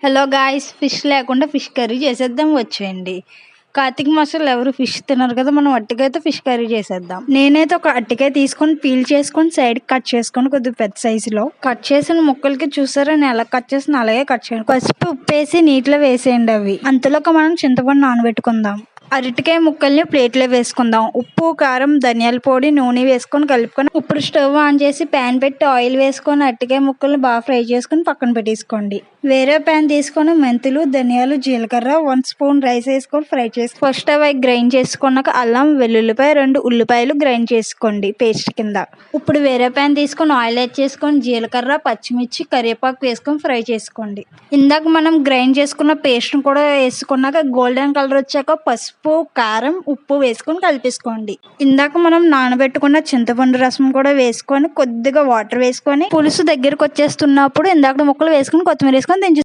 Hello guys, fish లేకుండా fish curry చేసేద్దాం వచ్చేయండి. కార్తీక మాసంలో ఎవరు ఫిష్ తినరు కదా, మనం అట్టికైతే ఫిష్ కర్రీ చేసేద్దాం. నేనైతే ఒక అట్టికాయ తీసుకొని పీల్ చేసుకొని సైడ్ కట్ చేసుకొని కొద్దిగా పెద్ద సైజులో కట్ చేసిన ముక్కలకి చూసారా నేను ఎలా కట్ చేసిన అలాగే కట్ చేయండి. పసుపు ఉప్పేసి నీటిలో వేసేయండి. అవి అంతలోకి మనం చింతపండు నానబెట్టుకుందాం. అరటికాయ ముక్కల్ని ప్లేట్లో వేసుకుందాం. ఉప్పు, కారం, ధనియాల పొడి, నూనె వేసుకొని కలుపుకొని ఇప్పుడు స్టవ్ ఆన్ చేసి ప్యాన్ పెట్టి ఆయిల్ వేసుకొని అరటికాయ ముక్కల్ని బాగా ఫ్రై చేసుకొని పక్కన పెట్టేసుకోండి. వేరే ప్యాన్ తీసుకొని మెంతులు, ధనియాలు, జీలకర్ర, 1 స్పూన్ రైస్ వేసుకొని ఫ్రై చేసి ఫస్ట్ అవి గ్రైండ్ చేసుకున్నాక అల్లం, వెల్లుల్లిపాయ, 2 ఉల్లిపాయలు గ్రైండ్ చేసుకోండి పేస్ట్ కింద. ఇప్పుడు వేరే ప్యాన్ తీసుకొని ఆయిల్ యాడ్ చేసుకొని జీలకర్ర, పచ్చిమిర్చి, కరివేపాకు వేసుకొని ఫ్రై చేసుకోండి. ఇందాక మనం గ్రైండ్ చేసుకున్న పేస్ట్ కూడా వేసుకున్నాక గోల్డెన్ కలర్ వచ్చాక పసుపు, కారం, ఉప్పు వేసుకొని కలిపేసుకోండి. ఇందాక మనం నానబెట్టుకున్న చింతపండు రసం కూడా వేసుకొని కొద్దిగా వాటర్ వేసుకొని పులుసు దగ్గరకు వచ్చేస్తున్నప్పుడు ఇందాక ముక్కలు వేసుకొని కొత్తిమీర వేసుకొని దించేసుకోండి.